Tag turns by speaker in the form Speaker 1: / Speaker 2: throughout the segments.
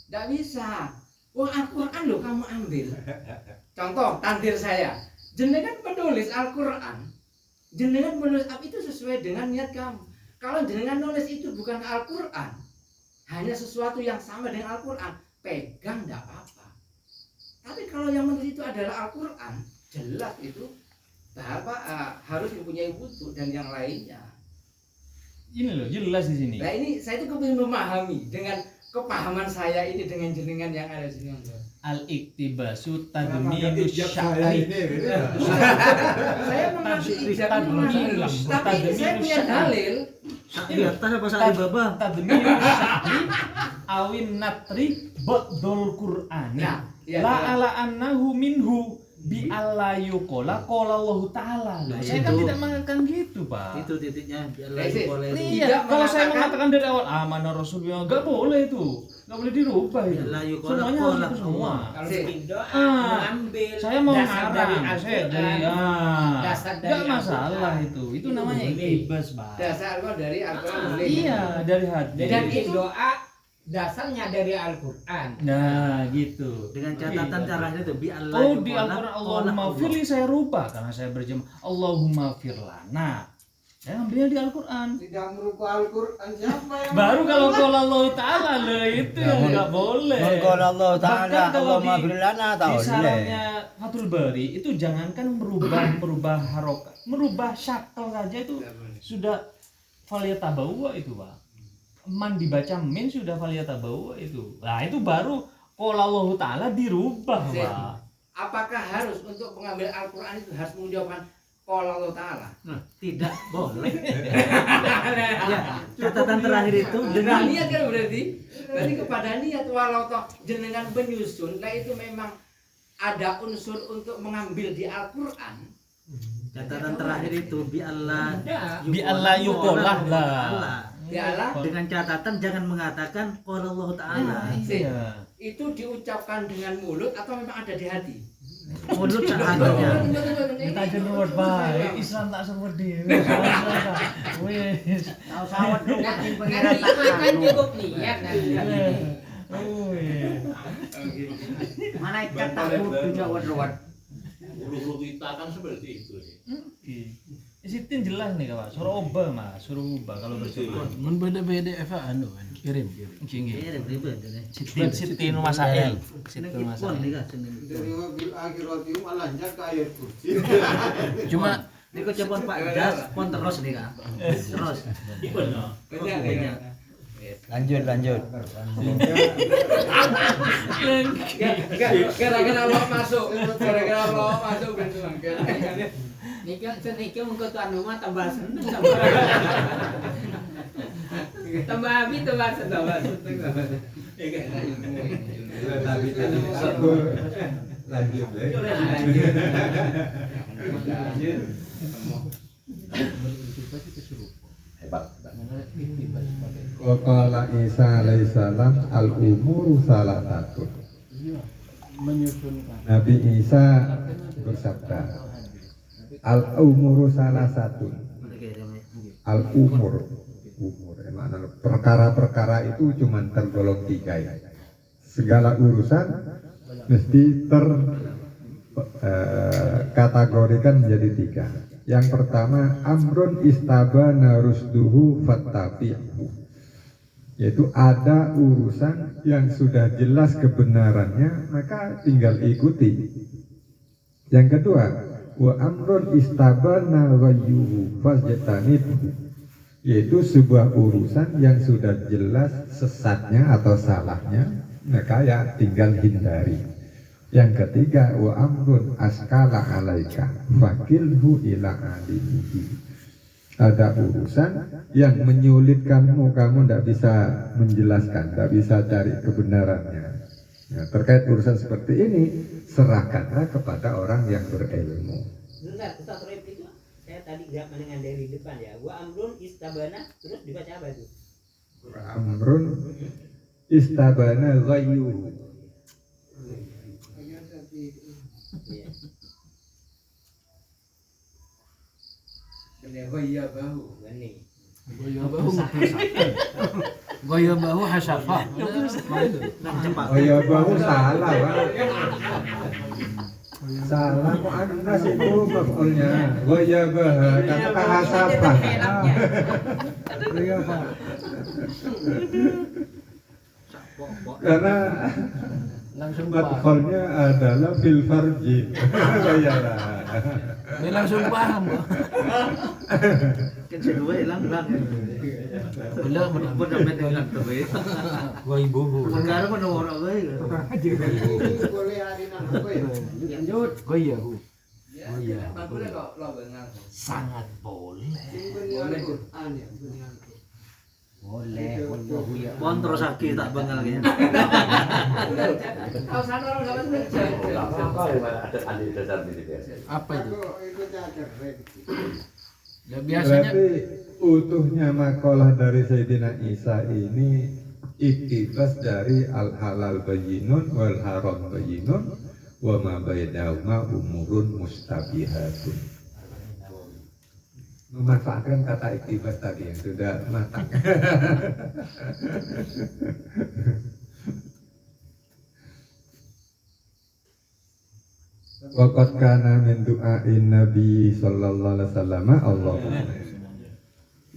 Speaker 1: Nggak bisa. Wah, Al-Quran loh kamu ambil. Contoh, takdir saya. Jenengan penulis Al-Quran. Jenengan menulis apa itu sesuai dengan niat kamu. Kalau jenengan nulis itu bukan Al-Quran, hanya sesuatu yang sama dengan Al-Quran, pegang nggak apa-apa. Tapi kalau yang menulis itu adalah Al-Quran, jelas itu harus mempunyai wudhu dan yang lainnya.
Speaker 2: Ini loh jelas di sini.
Speaker 1: Nah ini saya itu kepingin memahami dengan kepahaman saya ini dengan jenengan yang ada di sini.
Speaker 2: Al-iktibasu tadminu syai.
Speaker 1: Saya mengerti ijab itu, tapi ini saya punya dalil.
Speaker 3: Di atas apa saat di bawah?
Speaker 2: Tadminu syai awin natri ba'dul Qur'ani.
Speaker 1: Nah, iya,
Speaker 2: La
Speaker 1: iya.
Speaker 2: ala annahu minhu bi alla yuqala qala Allah taala.
Speaker 3: Nah,
Speaker 2: Saya kan
Speaker 3: itu.
Speaker 2: tidak mengatakan gitu, Pak.
Speaker 3: Itu titiknya biar
Speaker 1: Nah,
Speaker 3: lagi
Speaker 1: itu.
Speaker 3: boleh itu.
Speaker 2: Iya,
Speaker 1: Tidak
Speaker 2: kalau saya
Speaker 1: mengatakan-
Speaker 2: mengatakan dari awal amanah Rasulullah enggak boleh itu. Enggak boleh dirubah itu.
Speaker 3: Biar layu kolak
Speaker 2: Semuanya harus
Speaker 3: kolak
Speaker 2: itu semua.
Speaker 4: Kalau
Speaker 1: Si.
Speaker 4: bikin doa mengambil
Speaker 2: Saya mau
Speaker 4: dasar dari
Speaker 2: ngarang, saya
Speaker 4: Al-Quran,
Speaker 2: dari
Speaker 4: dasar dari
Speaker 2: enggak masalah
Speaker 4: Al-Quran.
Speaker 2: itu. Itu
Speaker 4: Itu
Speaker 2: namanya
Speaker 4: boleh.
Speaker 2: iktibas, Pak.
Speaker 1: Dasar dari Al-Quran boleh.
Speaker 2: Iya, dari hadis.
Speaker 4: Dan itu doa dasarnya dari Al-Quran.
Speaker 2: Nah, gitu.
Speaker 3: Dengan catatan caranya itu bi Allah.
Speaker 2: Oh, di Al-Quran Allahumma firli saya rubah karena saya berjemaah Allahumma firlana. Saya ambilnya di Al-Quran.
Speaker 5: Tidak merubah Al-Quran siapa yang
Speaker 2: Baru kalau Allah Ta'ala lah itu yang enggak boleh.
Speaker 6: Mengqala Allah
Speaker 2: Bahkan
Speaker 6: Ta'ala
Speaker 2: kalau
Speaker 6: Allahumma
Speaker 2: di-
Speaker 6: fir lana
Speaker 2: Di
Speaker 6: tahu
Speaker 2: sarannya Fathul Bari itu jangankan merubah harokat, merubah syakal saja itu sudah faliyatabawa itu, Pak. Man dibaca min sudah faliyatabawa itu. Nah, itu baru qala Allah Ta'ala dirubah,
Speaker 1: Si.
Speaker 2: Pak.
Speaker 1: Apakah harus untuk mengambil Al-Quran itu harus mengucapkan Qala Allah Ta'ala?
Speaker 3: Nah, tidak boleh. Ya, catatan terakhir itu
Speaker 1: Dengan
Speaker 3: dengan
Speaker 1: niat kan berarti kepada niat walau toh jenengan menyusun, nah itu memang ada unsur untuk mengambil di Al-Quran.
Speaker 3: catatan terakhir itu bi Allah.
Speaker 4: Ya.
Speaker 2: Bi Allah yuqalah lah.
Speaker 1: Ya Allah,
Speaker 3: Dengan catatan jangan mengatakan qala Allah Ta'ala.
Speaker 2: Iya.
Speaker 1: itu diucapkan dengan mulut atau memang ada di hati?
Speaker 3: Mulut seadanya.
Speaker 2: Kita aja nuwun baik, Islam tak sewer dhewe. Wis.
Speaker 4: Tahu sawat lu di pengiran kan cukup niat nanti.
Speaker 2: Oh iya.
Speaker 4: Mana ikat tak punya wad-wad.
Speaker 7: Ulu-ulu kita kan seperti itu.
Speaker 2: Sitin jelas nih Pak, suruh ubah Mas, suruh ubah kalau bersyukur.
Speaker 8: Mun beda-beda Eva kirim.
Speaker 3: Kirim ribet ini.
Speaker 2: Sitin Masail. Sitin
Speaker 3: Pon
Speaker 2: Masail.
Speaker 3: nih kan sini.
Speaker 5: dari mobil akhirati malah jaga ayat kursi.
Speaker 8: Cuma
Speaker 3: Ini kok cepon Pak Das, pon terus nih kan. Terus.
Speaker 7: Ikut no.
Speaker 6: Lanjut.
Speaker 1: Gara-gara Allah masuk, gara-gara Allah masuk betul.
Speaker 4: Nikah senikah mengko tuan rumah tambah seneng tambah habis tambah seneng.
Speaker 9: Qala Isa alaihi salam al-umuru salasatun. Nabi Isa bersabda al-umuru salasatun. Al-umur makna perkara-perkara itu cuma tergolong tiga ya. Segala urusan mesti kategorikan menjadi tiga. Yang pertama amrun istabana rusduhu fattabi'hu, yaitu ada urusan yang sudah jelas kebenarannya maka tinggal ikuti. Yang kedua wa amrun istabana ghayyuhu fajtanibhu, yaitu sebuah urusan yang sudah jelas sesatnya atau salahnya maka ya tinggal hindari. Yang ketiga wa amrun askala alaika fakilhu ila alimihi, ada urusan yang menyulitkanmu, kamu tidak bisa menjelaskan, tidak bisa cari kebenarannya. Nah, terkait urusan seperti ini serahkanlah kepada orang yang berilmu.
Speaker 4: Bentar, Ustaz Roib itu saya tadi nggak mendengar dari depan ya. Wa amrun istabana terus dibaca apa itu?
Speaker 9: Amrun istabana ghayyuhu.
Speaker 1: Oh iya bahu.
Speaker 4: Ini.
Speaker 8: Goyo bahu hasafah.
Speaker 3: Nang cepat.
Speaker 9: Oh ya bahu salah Pak. Salah kok anas itu maf'ulnya. Goya bah kata hasafah.
Speaker 3: Iya, Pak.
Speaker 9: Karena
Speaker 8: Langsung
Speaker 9: madkhalnya adalah fil farji. Bayalah.
Speaker 8: Ini langsung paham, Pak.
Speaker 3: Kan sedua hilang-hilang.
Speaker 8: Gila benar.
Speaker 3: Pun sampai dengan tuh.
Speaker 8: Gua ibu.
Speaker 3: Sekarang mana orang baik.
Speaker 5: Boleh hari nang apa ya?
Speaker 3: Lanjut.
Speaker 8: Goyo.
Speaker 1: Ya,
Speaker 8: iya.
Speaker 1: boleh kok lo bengal.
Speaker 8: Sangat boleh.
Speaker 5: Sing bener Al-Qur'an ya, bener Al-Qur'an.
Speaker 4: Boleh, wallahu ya.
Speaker 3: Bon terus sakit tak bengal kayaknya.
Speaker 1: Kalau sana orang dapat kerja.
Speaker 7: Apa yang ada andi dasar di situ?
Speaker 8: Apa itu?
Speaker 5: Aku ikut aja keren.
Speaker 8: Ya biasanya
Speaker 9: Berarti utuhnya makalah dari Sayyidina Isa ini iktibas dari al-halal bayyinun wal haram bayyinun wa ma bainahuma umurun mustabihatun. Memanfaatkan kata iktibas tadi yang sudah matang. Waqad kana min du'ain Nabi sallallahu alaihi wasallam Allahumma,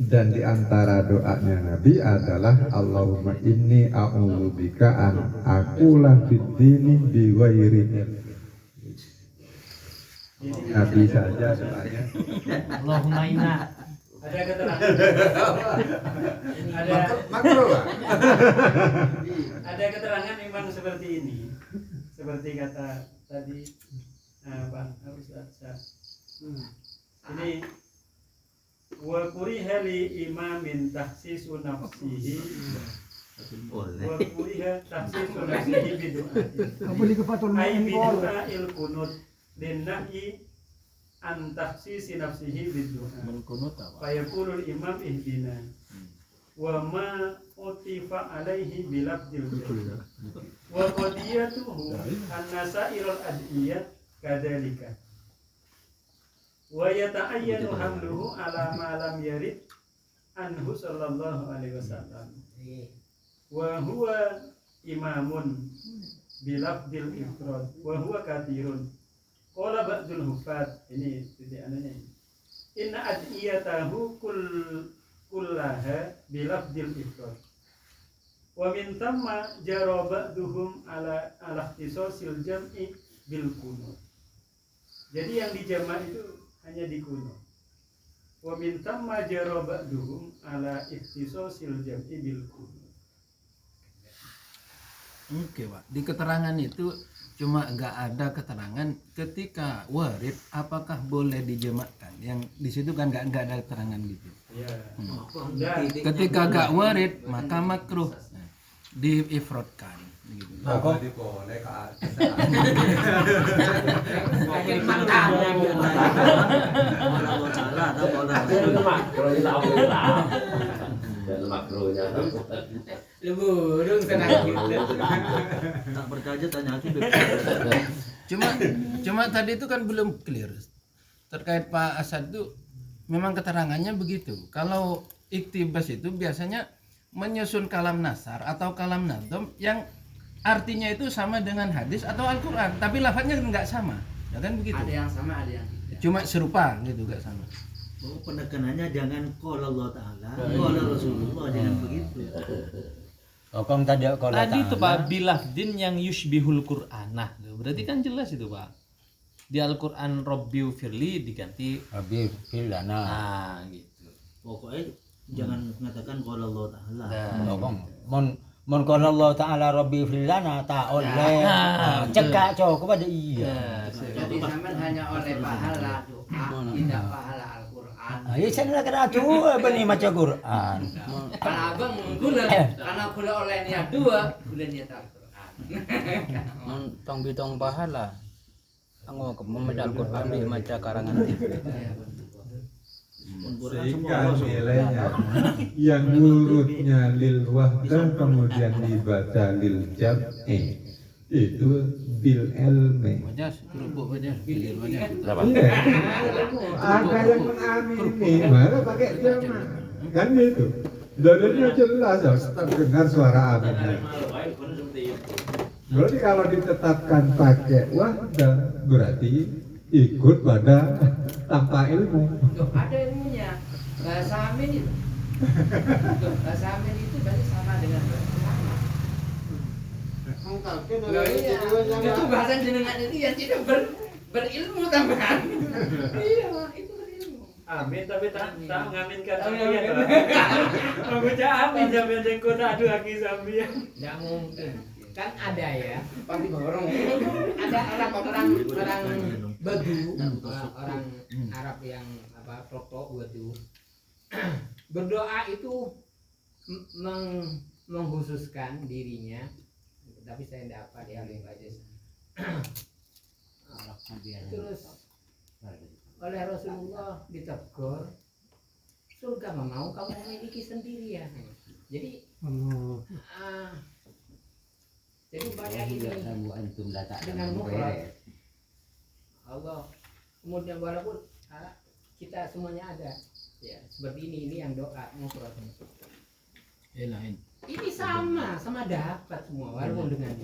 Speaker 9: dan di antara doanya Nabi adalah Allahumma inni a'udzubika an aqula fid dini bi ghairi ilm. Nabi saja doanya.
Speaker 2: Allahumma inna.
Speaker 1: Ada keterangan. ada
Speaker 5: Makro lah.
Speaker 6: Ada keterangan memang seperti ini, seperti kata tadi Pak Ustaz. Ini wa kuriha li imamin tahsisu nafsihi wa kuriha tahsisu nafsihi bidu'ati ay bidu'a'il kunut linnahi an tahsisi nafsihi bidu'a
Speaker 8: menkunut apa?
Speaker 6: fayaqulul imam ihdina wa ma utifa alaihi bilabdil jannah wa qadiyatuhu anna sa'irul adiyat kadalika wa yata'ayyanu hamluhu ala ma lam yarid anhu sallallahu alaihi wasallam wa huwa imamun bilabdil ifrad wa huwa kathirun qala ba'dul hufat ini titik ananya inna adiyatahu kullaha bilabdil ifrad wa min thamma jara ba'duhum ala ikhtisasil jam'i bil kunut. Jadi yang dijamak itu hanya di kunut. Wa min thamma jara ba'duhum ala ikhtisasil jam'i bil kunut.
Speaker 8: Oke, Pak. Di keterangan itu cuma nggak ada keterangan ketika warid apakah boleh dijamakkan. Yang di situ kan nggak ada keterangan gitu.
Speaker 6: Ya.
Speaker 8: Ketika nggak warid maka makruh diifrodkan. Gitu.
Speaker 9: Apa boleh Kak?
Speaker 4: Makin makanan ya.
Speaker 3: Malah mau salah atau malah
Speaker 7: Lemak, kalau kita lah. Dan makronya.
Speaker 1: Lu burung tenang gitu.
Speaker 3: tak percaya tanya aku.
Speaker 8: Cuma tadi itu kan belum clear terkait Pak Asad itu memang keterangannya begitu. Kalau iktibas itu biasanya menyusun kalam nasar atau kalam nadom yang artinya itu sama dengan hadis atau Al-Quran, tapi lafadznya nggak sama, ya kan begitu?
Speaker 1: Ada yang sama, ada yang tidak.
Speaker 8: Cuma serupa gitu, nggak sama.
Speaker 3: Oh, penekanannya jangan qala Allah Ta'ala, qala Rasulullah, jangan begitu.
Speaker 4: Hukum tadi kalau
Speaker 8: Tadi itu Pak bilafdin yang yushbihul Qur'an. Nah, berarti kan jelas itu Pak. Di Al-Quran Rabbiu firli diganti
Speaker 4: Habib filana.
Speaker 8: nah gitu.
Speaker 3: Pokoknya jangan mengatakan qala Allah Ta'ala.
Speaker 8: Nah,
Speaker 4: Mon qala Allah Ta'ala Rabbi filana tak oleh cekak coba pada iya.
Speaker 1: Jadi sampean hanya oleh pahala doa, tidak pahala Al-Qur'an.
Speaker 4: Ya saya kena tu bani maca Quran.
Speaker 1: Karena abang gula, karena gula oleh niat dua, gula niat Al-Qur'an.
Speaker 8: tong bitong pahala. Anggo membaca Al-Quran di maca karangan TV.
Speaker 9: Sehingga nilainya yang urutnya lil wahdah kemudian dibaca lil jam'i itu bil ilmi.
Speaker 8: Bajas, kerupuk bajas, gilir bajas.
Speaker 9: Enggak. Ada yang mengamini malah pakai jamak. kan gitu. Dalilnya jelas ya, terdengar suara amin. Berarti kalau ditetapkan pakai wahdah berarti ikut pada tanpa ilmu.
Speaker 1: Loh, ada ilmunya. Bahasa amin itu. Loh, bahasa amin itu berarti sama dengan bahasa sama.
Speaker 5: Mungkin
Speaker 1: Loh, iya. Itu bahasa jenengan itu yang tidak berilmu tambahan. Iya, itu berilmu.
Speaker 6: Amin tapi tak ngaminkan sampean. Mengucap amin sampean jengkot aduh aki sampean.
Speaker 4: Nggak mungkin. Kan ada ya.
Speaker 1: Pasti borong.
Speaker 4: Ada orang Badu, orang Arab yang Toto Badu. Berdoa itu mengkhususkan dirinya, tapi saya tidak apa dia lebih aja. Terus oleh Rasulullah ditegur, surga mau kamu memiliki sendiri ya. Jadi jadi banyak ini dengan mufrad Allah. Kemudian walaupun kita semuanya ada ya seperti ini yang doa mufrad. Ini sama dapat semua walaupun dengan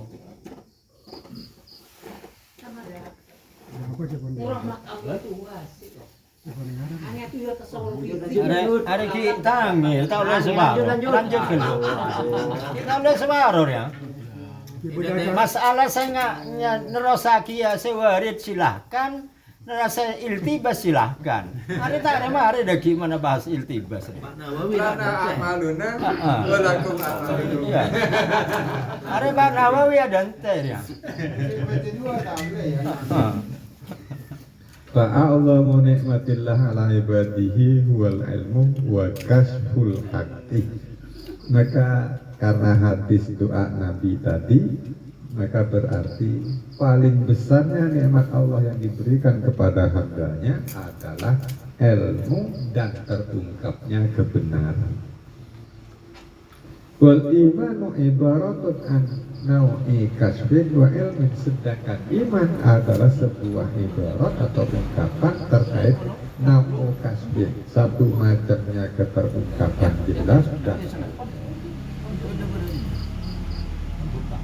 Speaker 4: sama dapat. Rahmat Allah itu wasi kok. Hanya itu ya tasawuf.
Speaker 3: Ada kita ngil, tak boleh separuh. Lanjut dulu. Kita boleh separuh ya. Masalah saya nggak nerosaki ya sewarid silahkan, nerasa iltibas silahkan. Hari tak ada mah hari dah gimana bahas iltibas.
Speaker 9: Karena amaluna walakum amaluna.
Speaker 3: Iya. Hari Pak Nawawi ada ente ya.
Speaker 9: Fa'a'lamu ni'matillah ala ibadihi huwal ilmu wa kasful haqqi. Maka karena hadis doa Nabi tadi, maka berarti paling besarnya nikmat Allah yang diberikan kepada hambanya adalah ilmu dan terungkapnya kebenaran. Wal imanu ibaratun an nau'i kasbin wa ilmin, sedangkan iman adalah sebuah ibarat atau ungkapan terkait nau'u kasbin, satu macamnya keterungkapan jelas dan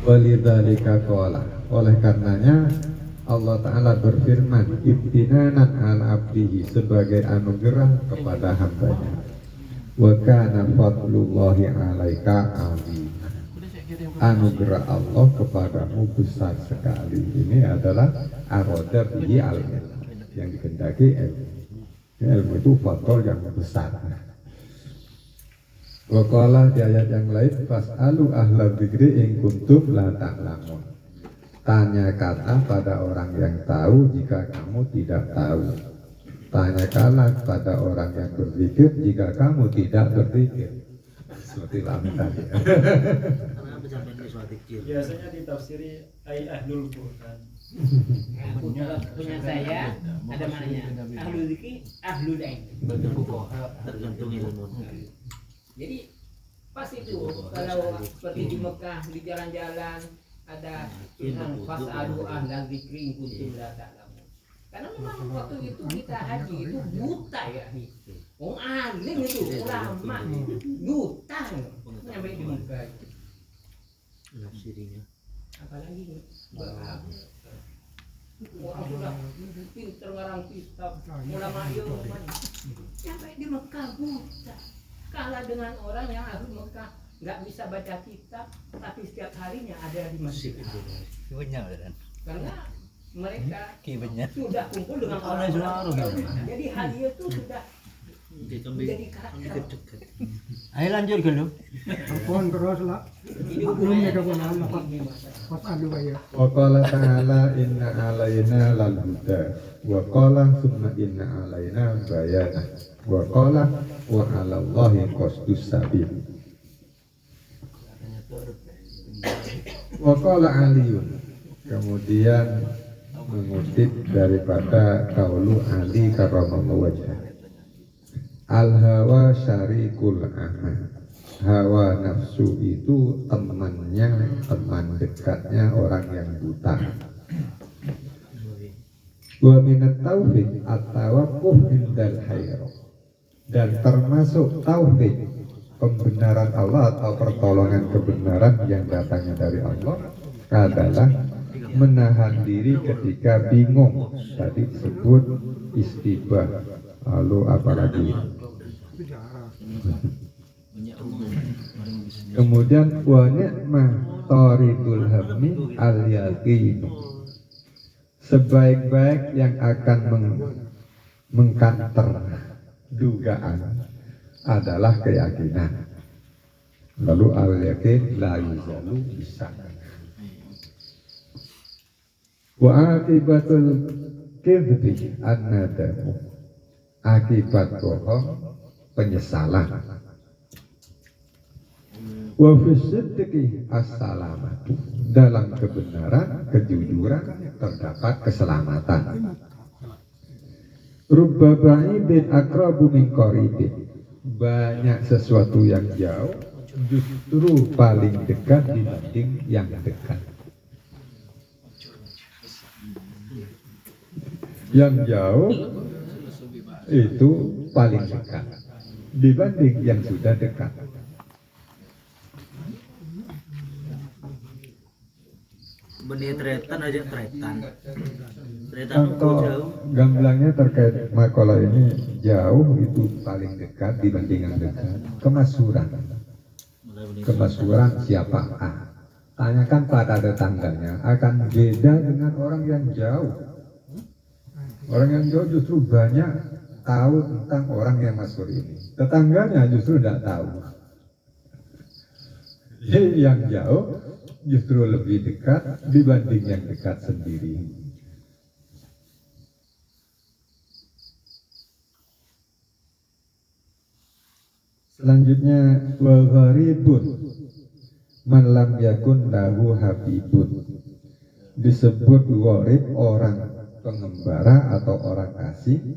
Speaker 9: walidzalika qala, oleh karenanya Allah Ta'ala berfirman ibtinanan ala abdihi, sebagai anugerah kepada hambanya, wa kana fadlullahi alaika azim, anugerah Allah kepadamu besar sekali. Ini adalah aroda bihi al-ilm, yang dikehendaki ilmu. Ilmu itu fadl yang besar. Waqala di ayat yang lain, fas'alu ahla dzikri in kuntum la ta'lamun. Tanya kata pada orang yang tahu jika kamu tidak tahu. Tanyakanlah pada orang yang berzikir jika kamu tidak berzikir. Seperti lama tadi.
Speaker 6: Biasanya ditafsiri ai ahlul Quran.
Speaker 4: Punya saya ada maknanya ahlul dzikri ahlul ilm.
Speaker 3: Tergantung ilmu.
Speaker 4: Jadi pas itu kalau seperti di Mekah di jalan-jalan ada tulisan fas'alu ahla dzikri in kuntum la ta'lamun. Karena memang waktu itu kita haji itu buta ya nih. Wong alim itu ulama buta nyampe di Mekah. Apalagi orang sudah pinter ngarang kitab ulama itu nyampe di Mekah buta. Kalah dengan orang yang ahli Mekah nggak bisa baca kitab tapi setiap harinya ada di masjid. Karena mereka sudah kumpul dengan orang. Jadi hadiah itu sudah menjadi karakter.
Speaker 3: Ayo lanjut dulu.
Speaker 5: Apun terus lah. Ilmunya kebenaran pas adu ya.
Speaker 9: Wa qala ta'ala inna alaina lal huda wa qala summa inna alaina bayana wa qala wa 'alallahi qasdus sabil. Wa qala Aliun, kemudian mengutip daripada kaulu Ali karramallahu wajhah, al hawa syarikul ahad, hawa nafsu itu teman dekatnya orang yang buta. Wa minat taufik at-tawaqquf indal hayr, Dan termasuk tauhid, pembenaran Allah atau pertolongan kebenaran yang datangnya dari Allah adalah menahan diri ketika bingung. Tadi disebut istibah. Lalu apalagi? Kemudian wa ni'mah taridul hammi al yaqin. Sebaik-baik yang akan mengkanter dugaan adalah keyakinan. Lalu al yaqin la yuzalu bisa. Wa akibatul kidbi an-nadamu. Akibat bohong penyesalan. Wa fi sidqi as-salamatu. Dalam kebenaran, kejujuran terdapat keselamatan. Rubba ba'idin aqrabu min qaribin. Banyak sesuatu yang jauh justru paling dekat dibanding yang dekat. Yang jauh itu paling dekat dibanding yang sudah dekat.
Speaker 7: Benih tretan aja tretan. Tretan
Speaker 9: Contoh
Speaker 7: jauh.
Speaker 9: gamblangnya terkait makalah ini, jauh itu paling dekat dibanding yang dekat. Kemasuran. Kemasuran siapa? Tanyakan pada tetangganya, akan beda dengan orang yang jauh. Orang yang jauh justru banyak tahu tentang orang yang masyhur ini. Tetangganya justru tidak tahu. Yang jauh justru lebih dekat dibanding yang dekat sendiri. Selanjutnya wa gharibun man lam yakun lahu habibun. Disebut gharib orang pengembara atau orang asing,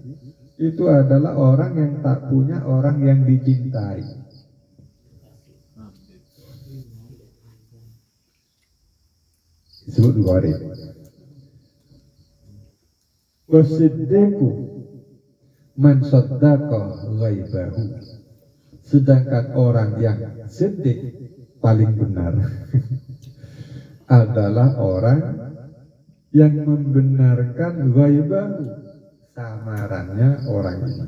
Speaker 9: itu adalah orang yang tak punya orang yang dicintai. Disebut gharib. Wasiddiqu man saddaqa ghaibahu. Sedangkan orang yang siddiq paling benar adalah orang yang membenarkan ghaibahu, samarannya orang ini.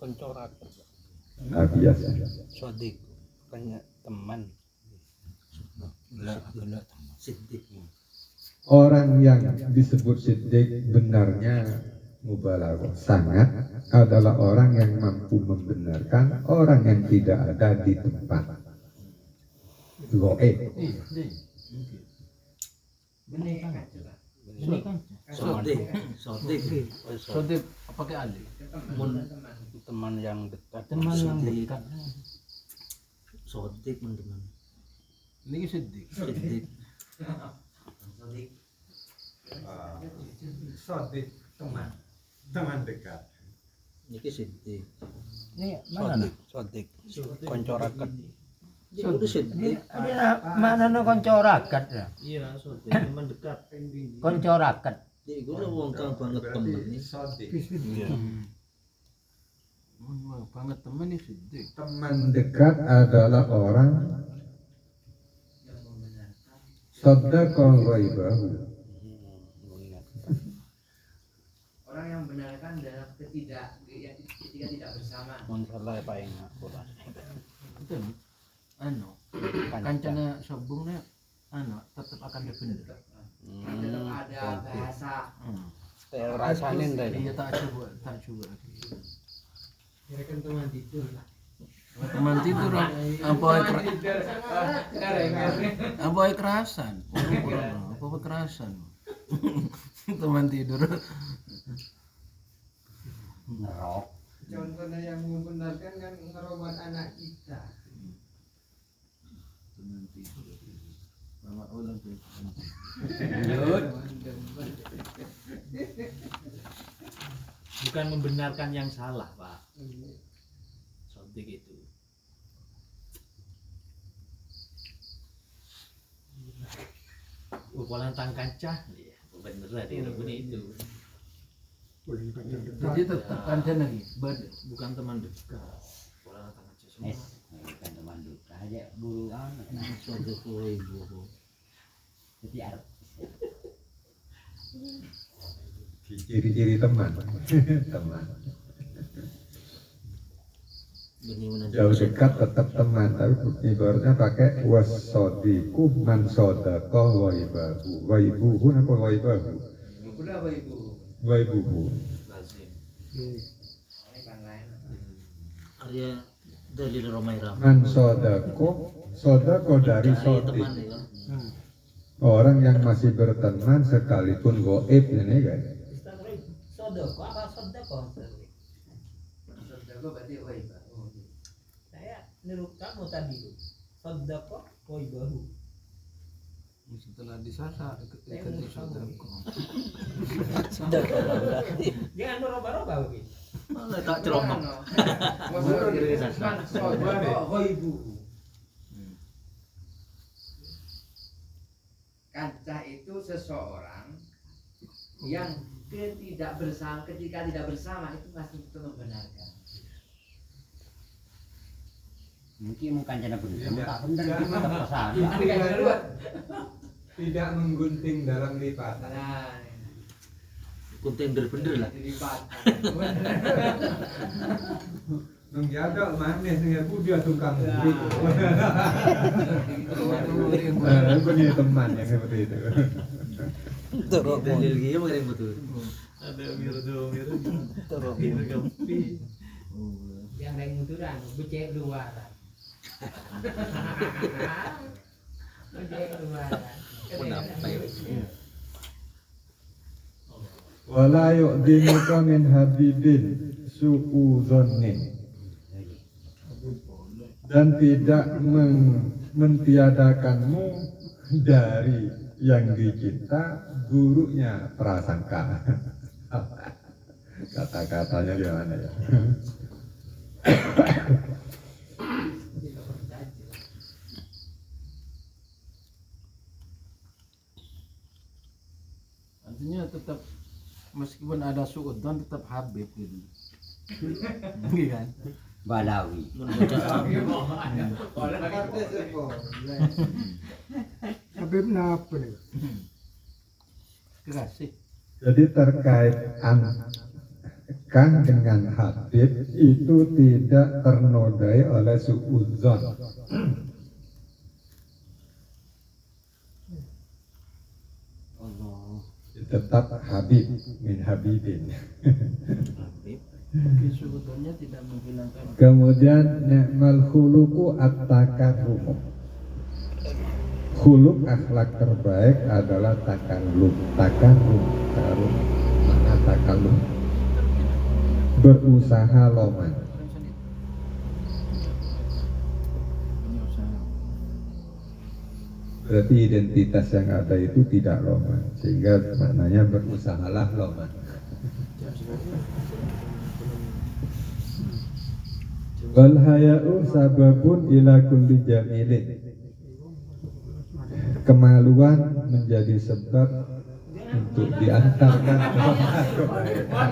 Speaker 10: Pencorak.
Speaker 9: Biasa.
Speaker 10: Sodik, bukannya teman. Siddiq.
Speaker 9: Orang yang disebut siddiq benarnya mubalaghah sangat adalah orang yang mampu membenarkan orang yang tidak ada di tempat. Goib.
Speaker 1: Benih banget juga.
Speaker 8: Sodik pakai alif.
Speaker 10: Teman yang dekat.
Speaker 2: Teman yang dekat.
Speaker 10: Sodik teman.
Speaker 8: Ini siddiq.
Speaker 10: Siddiq.
Speaker 9: Sodik teman dekat.
Speaker 10: Ini siddiq.
Speaker 2: Ini mana?
Speaker 10: Sodik. Koncorakan. Itu siddiq.
Speaker 3: Mana no koncorakat ya?
Speaker 10: Iya, sodik teman dekat.
Speaker 3: Koncorakat.
Speaker 10: Jadi gue udah wong kang banget temen ini. Iya.
Speaker 8: Banget teman ini siddiq.
Speaker 9: Teman dekat adalah orang saddaqa ghaibahu.
Speaker 1: Orang yang membenarkan dalam ketika tidak bersama.
Speaker 10: Masalah apa yang aku
Speaker 8: Itu kancana sobungnya tetap akan benar.
Speaker 1: Tetap ada bahasa.
Speaker 10: Saya rasain tadi.
Speaker 8: Iya tak coba lagi.
Speaker 1: Mereka teman tidur lah.
Speaker 8: Teman tidur apa kerasan? Apa kerasan? Teman tidur.
Speaker 1: Contohnya yang membenarkan kan ngerobat anak kita.
Speaker 8: Teman tidur. Mama ulang tuh.
Speaker 2: Bukan membenarkan yang salah, Pak. Sodik itu. Ukuran tangkancah, ya, bener lah di rebun itu.
Speaker 5: boleh kanca dekat.
Speaker 8: Jadi tetap kanca lagi, bukan teman dekat.
Speaker 3: Bukan teman dekat aja guru anak suatu koi guru. Jadi arep
Speaker 9: Ciri-ciri teman. Teman. Jauh dekat tetap teman, tapi ibaratnya pakai wasodiku man sodako waibahu. Waibuhu apa waibahu? Waibuhu.
Speaker 10: Arya dalil Romaira.
Speaker 9: Man sodako dari sodik. Orang yang masih berteman sekalipun goib ini kan.
Speaker 4: Sodako apa sodako? Sodako berarti waibah. Saya niru kamu tadi. Sodako waibahu.
Speaker 8: Setelah disasar ketika disodako.
Speaker 4: Jangan merubah-rubah begitu.
Speaker 10: Malah tak ceromong.
Speaker 1: Kanca itu seseorang yang ketika tidak bersama itu masih itu membenarkan.
Speaker 3: mungkin kancana bener, tak bener kita persama.
Speaker 9: Tidak menggunting dalam lipatan.
Speaker 1: Nah,
Speaker 10: Gunting bener lah.
Speaker 9: Menjaga manis dengan dia tukang beli. Punya teman yang seperti itu.
Speaker 10: Dalil dia mengirim betul.
Speaker 6: Ada yang miru.
Speaker 10: Terus
Speaker 4: Yang lain muturan, becek luaran. Becek luaran.
Speaker 9: Wala yu'dimuka min habibin su'u dhannin, dan tidak mentiadakanmu dari yang dicinta buruknya prasangka. Kata-katanya gimana ya?
Speaker 8: Artinya tetap meskipun ada suudzon tetap Habib gitu. Iya kan?
Speaker 3: Balawi.
Speaker 5: Habib napa nih?
Speaker 8: Kekasih.
Speaker 9: Jadi terkait Kang dengan Habib itu tidak ternodai oleh suudzon. Tetap Habib min Habibin.
Speaker 8: Suudzonnya tidak menghilangkan.
Speaker 9: Kemudian ni'mal khuluqu at-takarrum. Khuluq akhlak terbaik adalah takallum. Takarrum, mana takallum? Berusaha loman. Berarti identitas yang ada itu tidak loman, sehingga maknanya berusahalah loman. Wal haya'u sababun ila kulli jamilin. Kemaluan menjadi sebab untuk diantarkan kebaikan.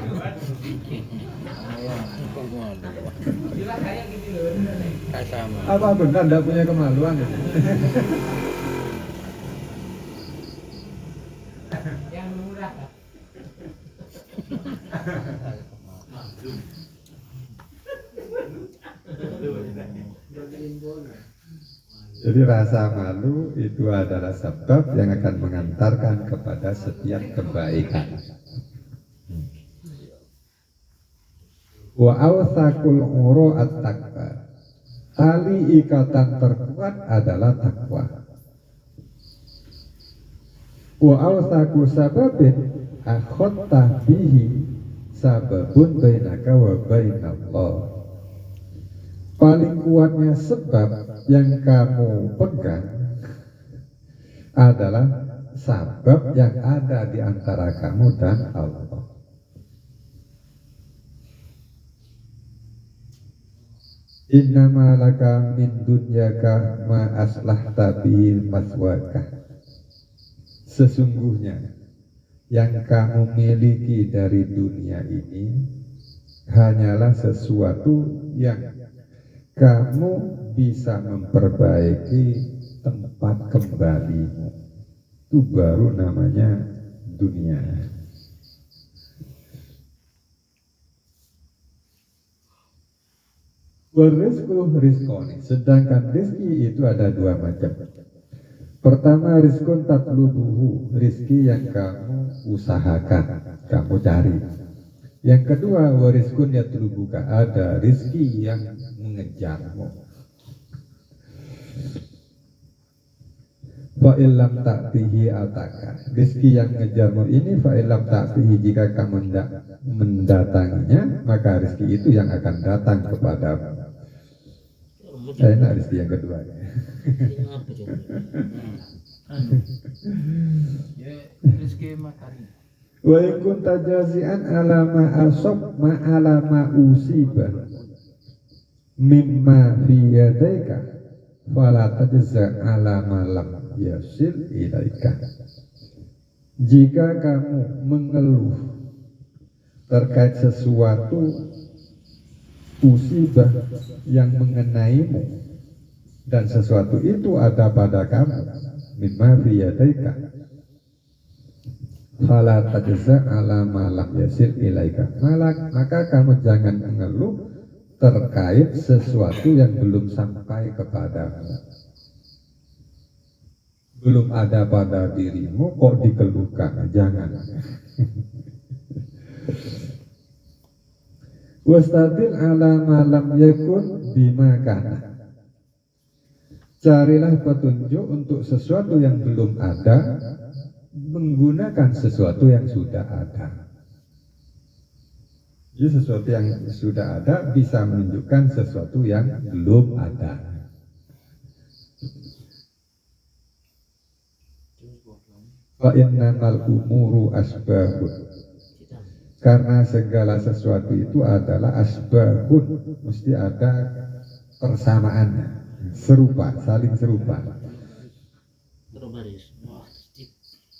Speaker 9: Apa benar tidak punya kemaluan?
Speaker 4: Yang murah kan?
Speaker 9: Jadi rasa malu itu adalah sebab yang akan mengantarkan kepada setiap kebaikan. Wa awsaqul uru at-taqwa. Tali ikatan terkuat adalah takwa. Wa awsaqu sababin akhotta bihi sababun bainaka wa bainallah. Paling kuatnya sebab yang kamu pegang adalah sebab yang ada di antara kamu dan Allah. Innama laka min dunyaka ma aslahta bil maswaka. Sesungguhnya yang kamu miliki dari dunia ini hanyalah sesuatu yang kamu bisa memperbaiki tempat kembalimu. Itu baru namanya dunia. Warizku rizqoni, sedangkan rizki itu ada dua macam. Pertama, rizkun tatlubuhu, rizki yang kamu usahakan, kamu cari. Yang kedua, warizkun yatlubuka, ada rizki yang mengejarmu. Fa'ilam ta'tihi ataka, rizki yang mengejarmu ini fa'ilam ta'tihi, jika kamu mendatanginya, maka rizki itu yang akan datang kepadamu. Enak rizki yang kedua.
Speaker 8: Rezeki makan.
Speaker 9: Wa yakun tajazian alama asab ma alama usiba mimma fi yadaika fala tajza alama lam yasil ilaika. Jika kamu mengeluh terkait sesuatu musibah yang mengenaimu dan sesuatu itu ada pada kamu mimma fi yadaika fala tajza ala ma lam yasil ilaika, maka kamu jangan mengeluh terkait sesuatu yang belum sampai kepadamu, belum ada pada dirimu kok dikeluhkan, jangan. Wastadil ala ma lam yakun bima kana, carilah petunjuk untuk sesuatu yang belum ada menggunakan sesuatu yang sudah ada. Jadi sesuatu yang sudah ada bisa menunjukkan sesuatu yang belum ada. Wa innamal umuru asbabun, karena segala sesuatu itu adalah asbabun, mesti ada persamaannya, serupa, saling serupa.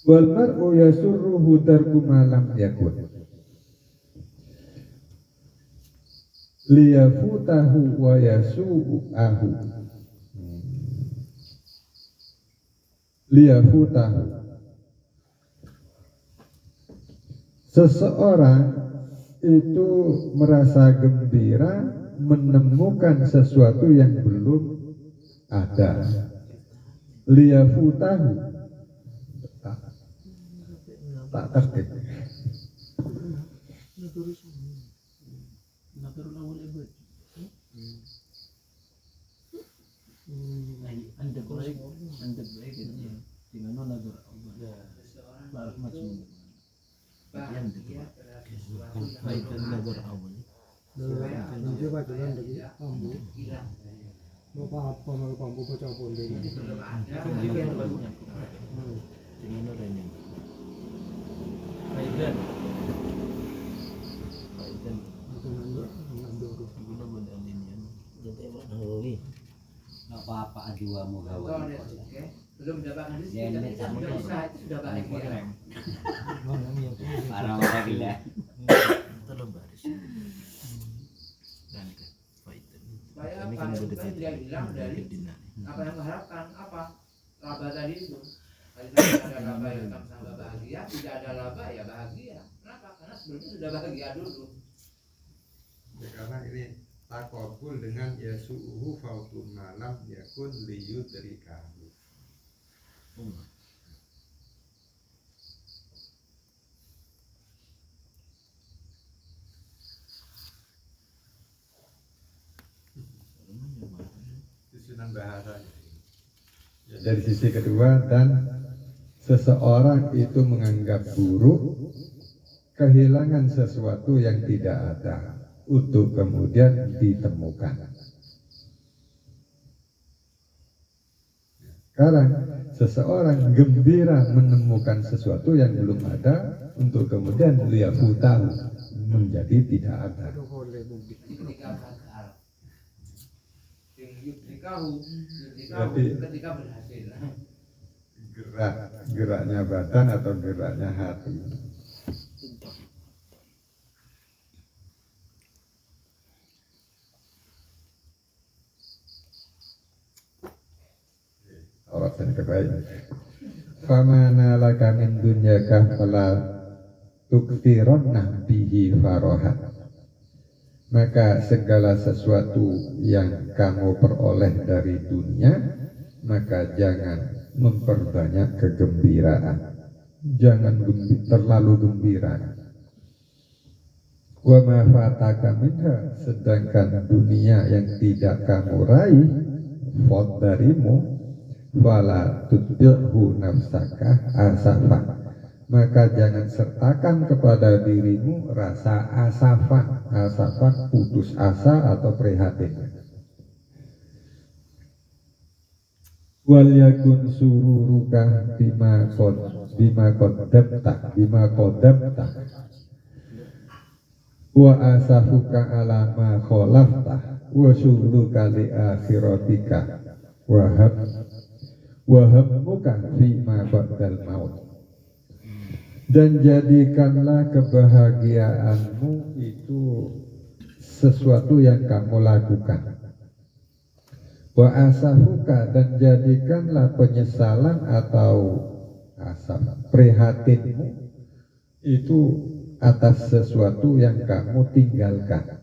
Speaker 9: Wal mar'u yasurruhu tarku ma lam yakun liyafutahu wa yasu'ahu liyafutahu. Seseorang itu merasa gembira menemukan sesuatu yang belum ada. Liyafutahu, tak tertib.
Speaker 3: Apa-apa dua mau gawe.
Speaker 4: Belum dapat rezeki, sudah usaha itu sudah bahagia.
Speaker 3: Parah-parah gila.
Speaker 4: Supaya apa? Supaya dia hilang dari apa yang mengharapkan apa laba tadi itu. Kalau ada laba yang sama bahagia, tidak ada laba ya bahagia. Kenapa? Karena sebelumnya sudah bahagia dulu.
Speaker 9: Ya, karena ini takobul dengan yasu'uhu fautum malam yakun liyudrikahu. Susunan bahasanya. Ya, dari sisi kedua, dan seseorang itu menganggap buruk kehilangan sesuatu yang tidak ada untuk kemudian ditemukan. Sekarang seseorang gembira menemukan sesuatu yang belum ada untuk kemudian liyafutahu, menjadi tidak ada.
Speaker 1: Ketika berhasil.
Speaker 9: geraknya badan atau geraknya hati. Orang yang kebaik. Famana laka min dunyaka fala tuktironna bihi farohat. Maka segala sesuatu yang kamu peroleh dari dunia, maka jangan memperbanyak kegembiraan. Jangan terlalu gembira. Wa ma fataka minha, sedangkan dunia yang tidak kamu raih fot darimu, wala tutbi'hu nafsaka asafan, maka jangan sertakan kepada dirimu rasa asafan. Asafan putus asa atau prihatin. Wal yakun sururuka bima qaddamta wa asafuka ala ma khalafta wa syughluka li akhiratika wa hammuka fima ba'dal maut. Dan jadikanlah kebahagiaanmu itu sesuatu yang kamu lakukan. Wa asafuka, dan jadikanlah penyesalan atau asaf prihatinmu itu atas sesuatu yang kamu tinggalkan.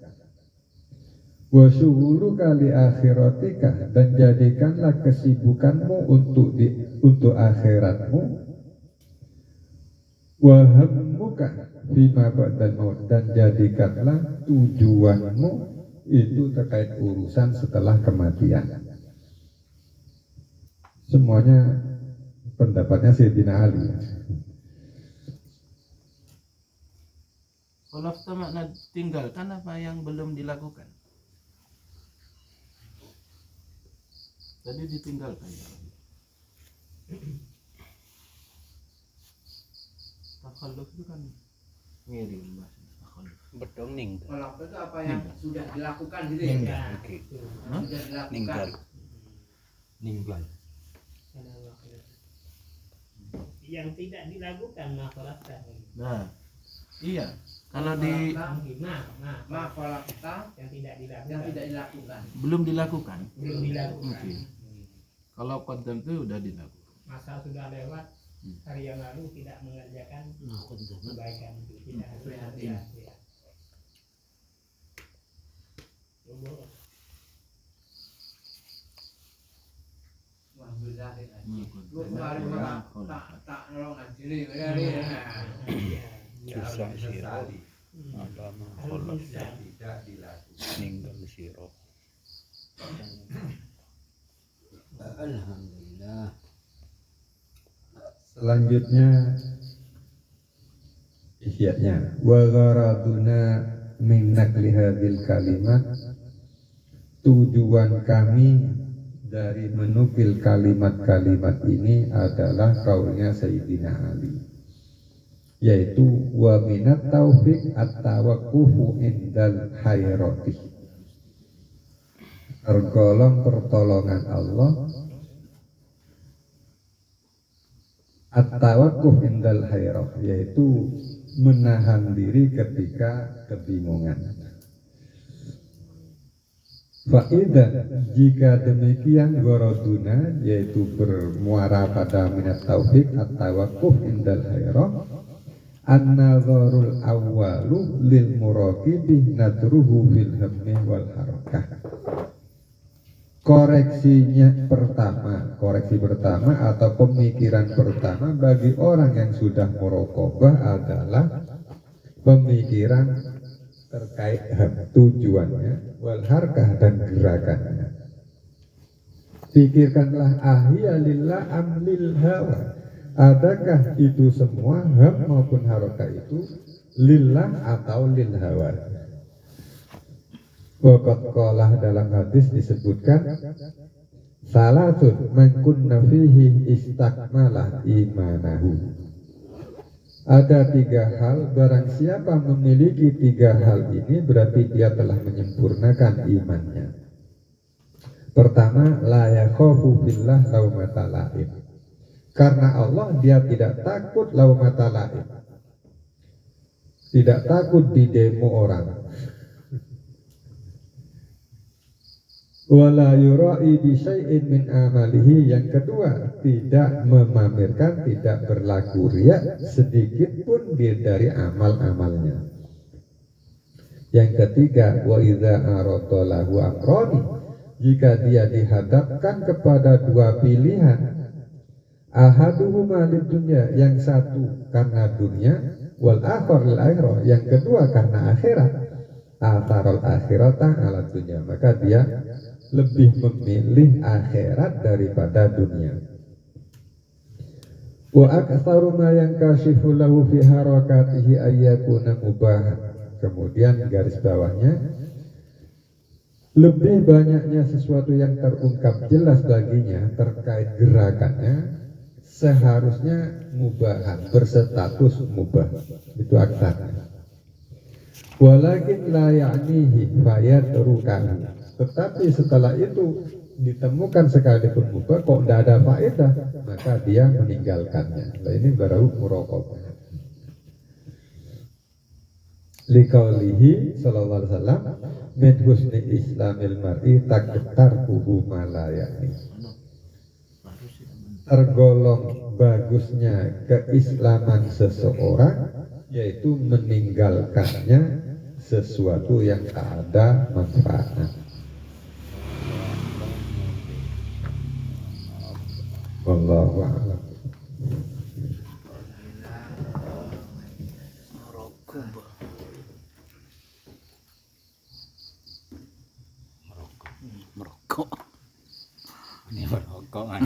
Speaker 9: Wa syughuluka li akhiratika, dan jadikanlah kesibukanmu untuk akhiratmu. Wa hammuka fima ba'dal maut, dan jadikanlah tujuanmu itu terkait urusan setelah kematian. Semuanya pendapatnya Sayyidina Ali.
Speaker 8: Kalau makna tinggalkan apa yang belum dilakukan? Tadi ditinggalkan. Takhalluf itu kan ngirim mas.
Speaker 10: Betul ninggal.
Speaker 1: Kalau itu apa yang sudah dilakukan gitu ya?
Speaker 10: Ninggal. Oke.
Speaker 1: Sudah dilakukan.
Speaker 10: Ninggal. Ninggal.
Speaker 4: Yang tidak dilakukan makolakta.
Speaker 8: Nah, iya. Kalau di
Speaker 1: makolakta
Speaker 4: yang tidak dilakukan.
Speaker 1: Yang tidak dilakukan.
Speaker 8: Belum dilakukan.
Speaker 4: Belum dilakukan.
Speaker 8: Oke. Kalau qaddam itu sudah dilakukan.
Speaker 4: Masa sudah lewat. Hari yang lalu tidak mengerjakan kebaikan, tidak prihatin.
Speaker 1: Tak nolong diri benar.
Speaker 10: Susah siro. Ada makhluk tidak dilakukan. Ninggal siro.
Speaker 3: Alhamdulillah.
Speaker 9: Selanjutnya isyatnya wa gharaduna min naqli hadhil kalimat, tujuan kami dari menukil kalimat-kalimat ini adalah kaulnya Sayyidina Ali, yaitu wa minat taufiq at-tawaqqufu indal hayrati, tergolong pertolongan Allah at-tawaqquf indal hayrah, yaitu menahan diri ketika kebingungan. Fa'idah, jika demikian goroduna, yaitu bermuara pada minat taufik at-tawaqquf indal hayrah, an-nazarul awwalu lil muraqibi nadruhu fil hammi wal harakah. Koreksi pertama atau pemikiran pertama bagi orang yang sudah muraqabah adalah pemikiran terkait tujuannya, wal harkah, dan gerakannya. Pikirkanlah ahya lillah am lil hawa, adakah itu semua ham maupun harakah itu lillah atau lil hawa. Waqad qalah, dalam hadis disebutkan, salatun man kunna fihi istakmala imanahu. Ada 3 hal, barang siapa memiliki 3 hal ini berarti dia telah menyempurnakan imannya. Pertama, la yakhafu fillah laumata laim, Karena Allah dia tidak takut laumata laim, tidak takut di demo orang. Wala yura'i bi syai'in min amalihi. Yang kedua, tidak memamerkan, tidak berlaku riya sedikit pun dari amal-amalnya. Yang ketiga, wa idza arada lahu amrani, jika dia dihadapkan kepada dua pilihan, ahaduhuma lid dunya, yang satu karena dunia, wal akhar lil akhirah, yang kedua karena akhirat, atharul akhirata ala dunya, maka dia lebih memilih akhirat daripada dunia. Wa aktsaru ma yankashifu lahu fi harakatihi ayyakuna mubahan. Kemudian garis bawahnya, lebih banyaknya sesuatu yang terungkap jelas baginya terkait gerakannya seharusnya mubahan, berstatus mubah. Itu aksarnya. Walakin la ya'nihi fayatrukahu. Tetapi setelah itu ditemukan sekalipun mubah kok tidak ada faedah, maka dia meninggalkannya. Nah, ini baru muraqabah. Liqaulihi sallallahu alaihi wasallam, min husni islamil mar'i tarkuhu ma la ya'ni. Tergolong bagusnya keislaman seseorang yaitu meninggalkannya sesuatu yang tak ada manfaat. Wallahu a'lam.
Speaker 3: Merokok. Ini merokok kan.